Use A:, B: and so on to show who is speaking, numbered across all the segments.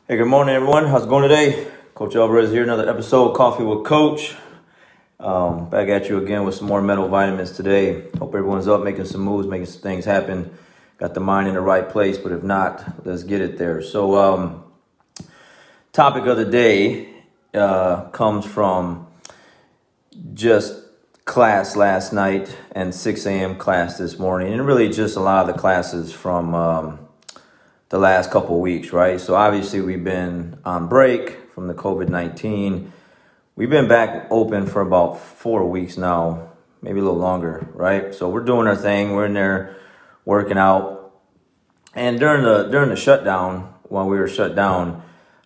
A: Hey, good morning, everyone. How's it going today? Coach Alvarez here, another episode, Coffee with Coach. Back at you again with some more mental vitamins today. Hope everyone's up, making some moves, making some things happen. Got the mind in the right place, but if not, let's get it there. So, topic of the day comes from just class last night and 6 a.m. class this morning, and really just a lot of the classes from the last couple of weeks, right? So obviously we've been on break from the COVID-19. We've been back open for about 4 weeks now, maybe a little longer, right? So we're doing our thing. We're in there working out. And during the shutdown, while we were shut down,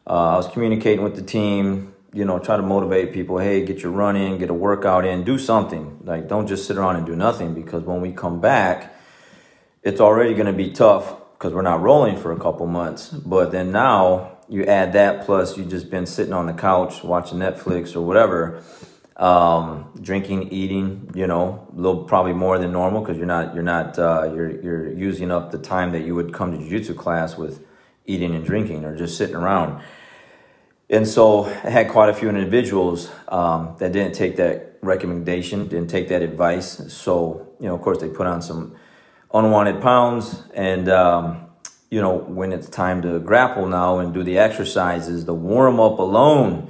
A: I was communicating with the team, try to motivate people. Hey, get your run in, get a workout in, do something. Like, don't just sit around and do nothing, because when we come back, it's already going to be tough because we're not rolling for a couple months. But then now you add that, plus you just been sitting on the couch watching Netflix or whatever, drinking, eating, a little probably more than normal, because you're using up the time that you would come to jiu-jitsu class with eating and drinking or just sitting around. And so I had quite a few individuals that didn't take that recommendation, didn't take that advice. So, of course, they put on some unwanted pounds, and when it's time to grapple now and do the exercises, the warm-up alone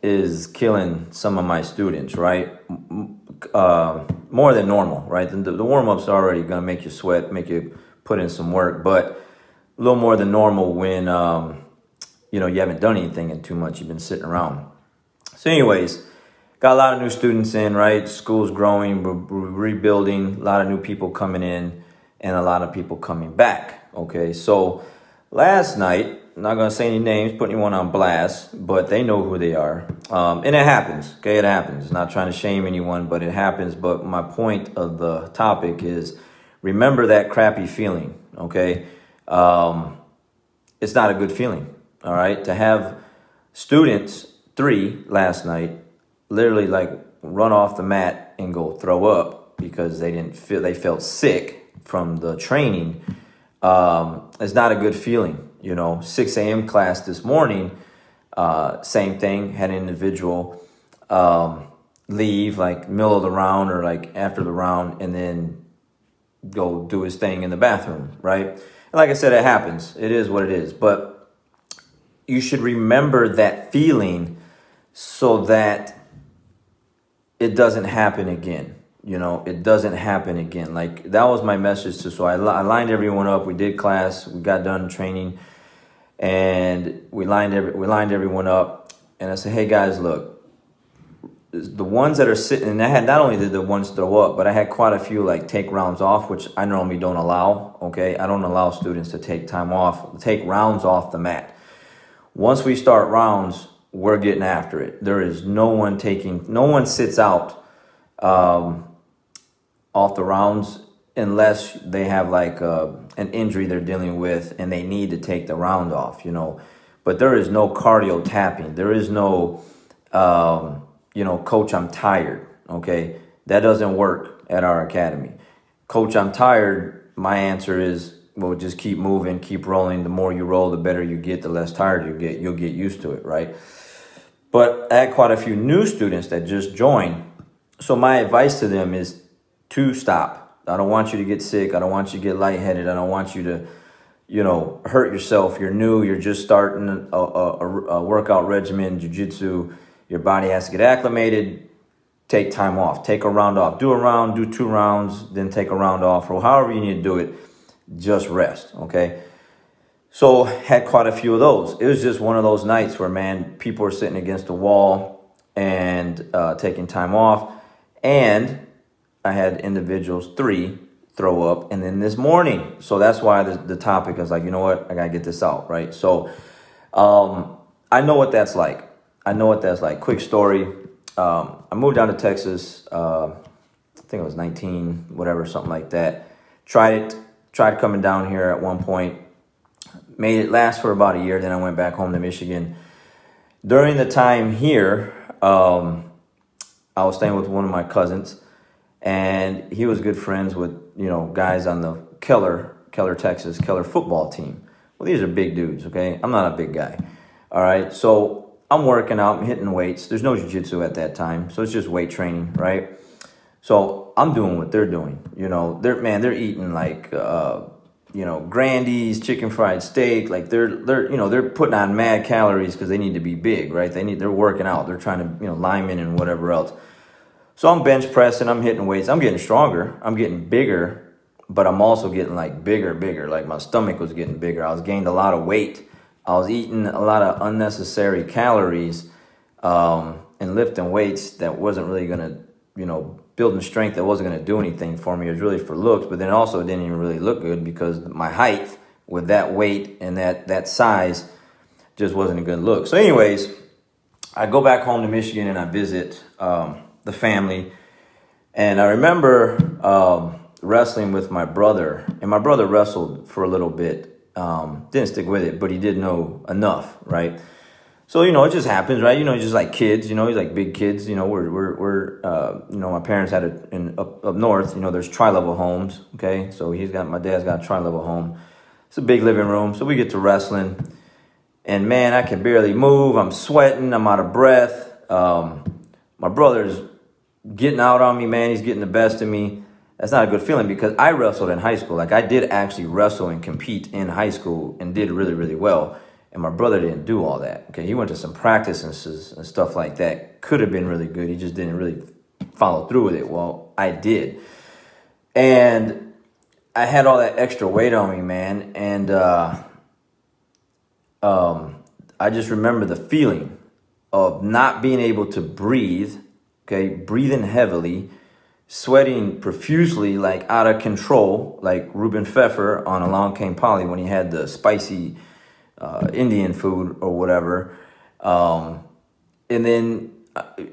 A: is killing some of my students, right? More than normal, right? The warm-up's already going to make you sweat, make you put in some work, but a little more than normal when you haven't done anything in too much, you've been sitting around. So anyways, got a lot of new students in, right? School's growing, we're rebuilding, a lot of new people coming in, and a lot of people coming back, okay? So last night, I'm not going to say any names, put anyone on blast, but they know who they are. And it happens, okay? It happens. Not trying to shame anyone, but it happens. But my point of the topic is, remember that crappy feeling, okay? It's not a good feeling, all right? To have students, 3 last night, literally like run off the mat and go throw up because they felt sick from the training. It's not a good feeling. 6 a.m. class this morning, same thing, had an individual leave like middle of the round or like after the round, and then go do his thing in the bathroom, right? And like I said, it happens. It is what it is. But you should remember that feeling so that it doesn't happen again. It doesn't happen again. Like, that was my message so I lined everyone up. We did class, we got done training, and we lined everyone up. And I said, hey guys, look, the ones that are sitting, and I had not only did the ones throw up, but I had quite a few like take rounds off, which I normally don't allow. Okay, I don't allow students to take rounds off the mat. Once we start rounds, we're getting after it. There is no one sits out off the rounds unless they have like an injury they're dealing with and they need to take the round off, But there is no cardio tapping. There is no, coach, I'm tired, okay? That doesn't work at our academy. Coach, I'm tired, my answer is, well, just keep moving, keep rolling. The more you roll, the better you get, the less tired you get. You'll get used to it, right? But I had quite a few new students that just joined. So my advice to them is to stop. I don't want you to get sick. I don't want you to get lightheaded. I don't want you to, hurt yourself. You're new. You're just starting a workout regimen, jiu-jitsu. Your body has to get acclimated. Take time off. Take a round off. Do a round, do 2 rounds, then take a round off, or however you need to do it. Just rest, okay? So had quite a few of those. It was just one of those nights where, man, people were sitting against the wall and taking time off. And I had individuals, 3, throw up. And then this morning, so that's why the topic is like, you know what? I got to get this out, right? So I know what that's like. Quick story. I moved down to Texas, I think it was 19, whatever, something like that. Tried coming down here at one point. Made it last for about a year. Then I went back home to Michigan. During the time here, I was staying with one of my cousins, and he was good friends with, guys on the Keller, Texas, Keller football team. Well, these are big dudes, okay? I'm not a big guy, all right? So I'm working out, I'm hitting weights. There's no jiu-jitsu at that time, so it's just weight training, right? So I'm doing what they're doing. You know, they're eating like, you know, Grandy's chicken fried steak. Like they're putting on mad calories because they need to be big, right? They're working out. They're trying to, you know, linemen and whatever else. So I'm bench pressing, I'm hitting weights. I'm getting stronger. I'm getting bigger, but I'm also getting like bigger. Like my stomach was getting bigger. I was gained a lot of weight. I was eating a lot of unnecessary calories, and lifting weights that wasn't really going to, you know, building strength that wasn't going to do anything for me. It was really for looks, but then also it didn't even really look good because my height with that weight and that size just wasn't a good look. So anyways, I go back home to Michigan and I visit the family. And I remember wrestling with my brother. And my brother wrestled for a little bit. Didn't stick with it, but he did know enough, right? So, you know, it just happens, right? You know, just like kids, you know, he's like big kids. You know, we're you know, my parents had it up north. You know, there's tri-level homes, okay? So my dad's got a tri-level home. It's a big living room. So we get to wrestling. And, man, I can barely move. I'm sweating. I'm out of breath. My brother's getting out on me, man. He's getting the best of me. That's not a good feeling because I wrestled in high school. Like, I did actually wrestle and compete in high school and did really, really well. And my brother didn't do all that, okay? He went to some practices and stuff like that. Could have been really good. He just didn't really follow through with it. Well, I did. And I had all that extra weight on me, man. And I just remember the feeling of not being able to breathe, okay? Breathing heavily, sweating profusely, like out of control, like Ruben Pfeffer on Along Came Polly when he had the spicy Indian food or whatever. And then,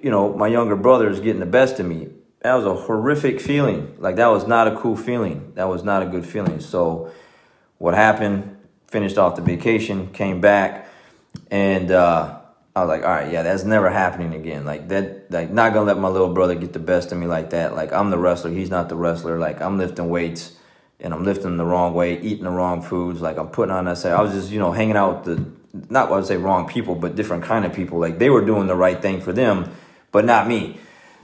A: you know, my younger brother is getting the best of me. That was a horrific feeling. Like, that was not a cool feeling. That was not a good feeling. So what happened, finished off the vacation, came back, and I was like, all right, yeah, that's never happening again. Like, not going to let my little brother get the best of me like that. Like, I'm the wrestler. He's not the wrestler. Like, I'm lifting weights. And I'm lifting them the wrong way, eating the wrong foods. Like, I'm putting on I was just, you know, hanging out with not what I would say wrong people, but different kind of people. Like, they were doing the right thing for them, but not me.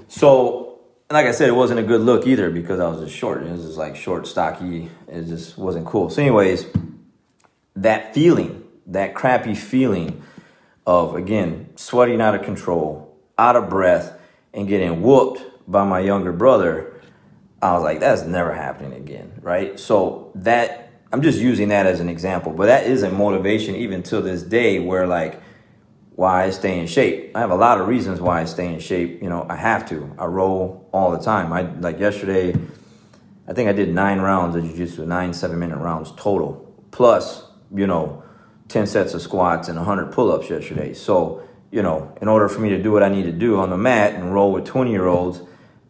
A: So, like I said, it wasn't a good look either because I was just short. It was just like short, stocky. It just wasn't cool. So anyways, that feeling, that crappy feeling of, again, sweating out of control, out of breath, and getting whooped by my younger brother, I was like, that's never happening again, right? So that, I'm just using that as an example, but that is a motivation even to this day where, like, why I stay in shape. I have a lot of reasons why I stay in shape. You know, I have to. I roll all the time. Like yesterday, I think I did 9 rounds of jiu-jitsu, 9 7-minute rounds total, plus, you know, 10 sets of squats and 100 pull-ups yesterday. So, you know, in order for me to do what I need to do on the mat and roll with 20-year-olds,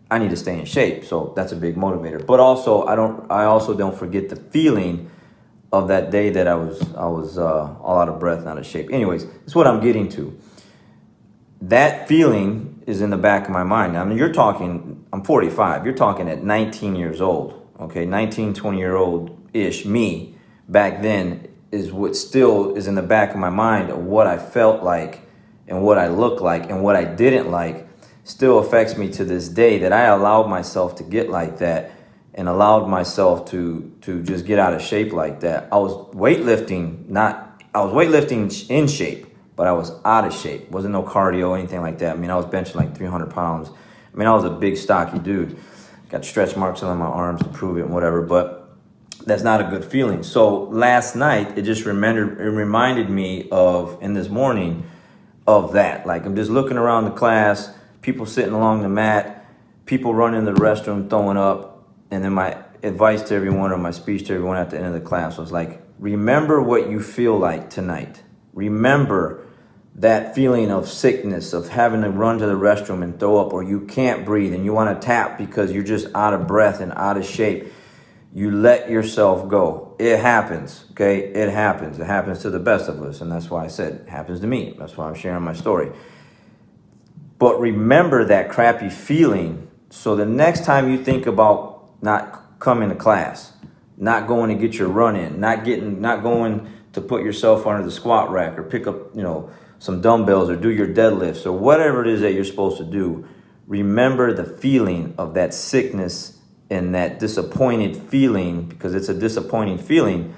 A: I need to stay in shape. So that's a big motivator. But also, I also don't forget the feeling of that day that I was all out of breath and out of shape. Anyways, that's what I'm getting to. That feeling is in the back of my mind. I mean, you're talking, I'm 45. You're talking at 19 years old, okay? 19, 20-year-old-ish me back then is what still is in the back of my mind of what I felt like and what I looked like and what I didn't like still affects me to this day, that I allowed myself to get like that and allowed myself to just get out of shape like that. I was weightlifting in shape, but I was out of shape. Wasn't no cardio, anything like that. I mean, I was benching like 300 pounds. I mean, I was a big, stocky dude. Got stretch marks on my arms to prove it and whatever, but that's not a good feeling. So last night, it reminded me of, in this morning, of that. Like, I'm just looking around the class, people sitting along the mat, people running to the restroom, throwing up. And then my advice to everyone, or my speech to everyone at the end of the class was like, remember what you feel like tonight. Remember that feeling of sickness, of having to run to the restroom and throw up, or you can't breathe and you want to tap because you're just out of breath and out of shape. You let yourself go. It happens, okay? It happens. It happens to the best of us. And that's why I said it happens to me. That's why I'm sharing my story. But remember that crappy feeling. So the next time you think about not coming to class, not going to get your run in, not going to put yourself under the squat rack or pick up, some dumbbells or do your deadlifts or whatever it is that you're supposed to do, remember the feeling of that sickness and that disappointed feeling, because it's a disappointing feeling,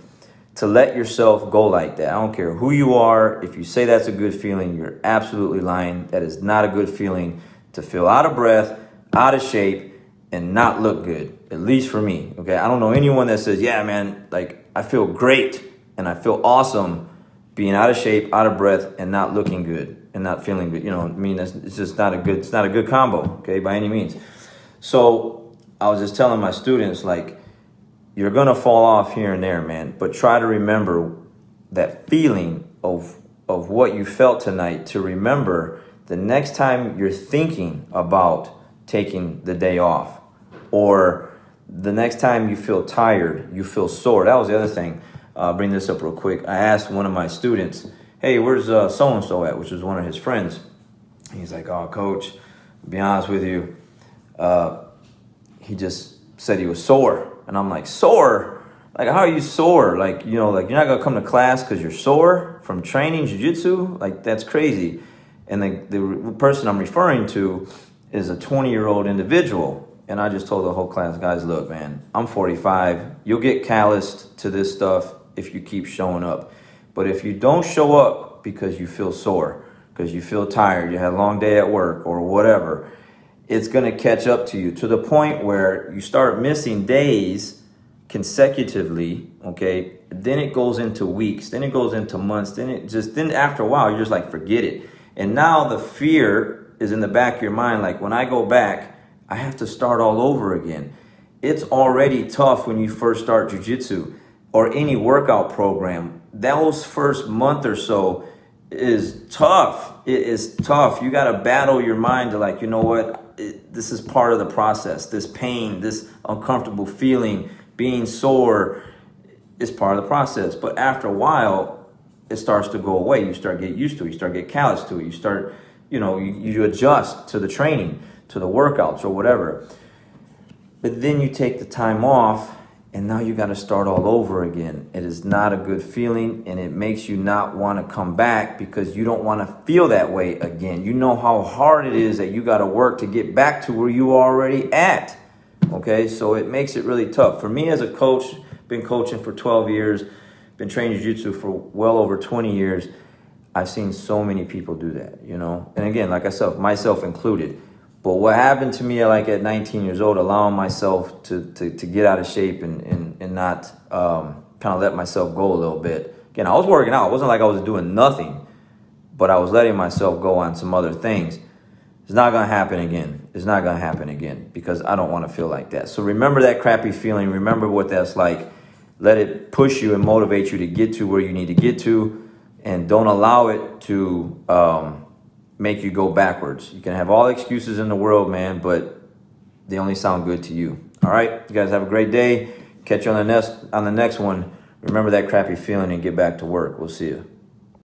A: to let yourself go like that. I don't care who you are. If you say that's a good feeling, you're absolutely lying. That is not a good feeling, to feel out of breath, out of shape, and not look good, at least for me, okay? I don't know anyone that says, yeah, man, like I feel great and I feel awesome being out of shape, out of breath, and not looking good and not feeling good. It's just not a good combo, okay, by any means. So I was just telling my students, like, you're gonna fall off here and there, man, but try to remember that feeling of what you felt tonight, to remember the next time you're thinking about taking the day off, or the next time you feel tired, you feel sore. That was the other thing. Bring this up real quick. I asked one of my students, hey, where's so-and-so at, which was one of his friends. He's like, oh, coach, to be honest with you, he just said he was sore. And I'm like, sore? Like, how are you sore? Like, you're not going to come to class because you're sore from training jiu-jitsu? Like, that's crazy. And the person I'm referring to is a 20-year-old individual. And I just told the whole class, guys, look, man, I'm 45. You'll get calloused to this stuff if you keep showing up. But if you don't show up because you feel sore, because you feel tired, you had a long day at work or whatever, it's going to catch up to you to the point where you start missing days consecutively, okay? Then it goes into weeks, then it goes into months, then after a while, you're just like, forget it. And now the fear is in the back of your mind, like, when I go back, I have to start all over again. It's already tough when you first start jiu-jitsu or any workout program. Those first month or so is tough. It is tough. You got to battle your mind to, like, you know what? This is part of the process. This pain, this uncomfortable feeling, being sore is part of the process. But after a while, it starts to go away. You start getting used to it. You start getting callous to it. You start, you adjust to the training, to the workouts or whatever. But then you take the time off, and now you got to start all over again. It is not a good feeling, and it makes you not want to come back because you don't want to feel that way again. You know how hard it is that you got to work to get back to where you are already at. Okay, so it makes it really tough. For me as a coach, been coaching for 12 years, been training jiu-jitsu for well over 20 years, I've seen so many people do that, And again, like I said, myself included. But what happened to me, like at 19 years old, allowing myself to get out of shape and not kind of let myself go a little bit. Again, I was working out. It wasn't like I was doing nothing, but I was letting myself go on some other things. It's not going to happen again. It's not going to happen again because I don't want to feel like that. So remember that crappy feeling. Remember what that's like. Let it push you and motivate you to get to where you need to get to, and don't allow it to make you go backwards. You can have all the excuses in the world, man, but they only sound good to you. All right, you guys have a great day. Catch you on the next one. Remember that crappy feeling and get back to work. We'll see you.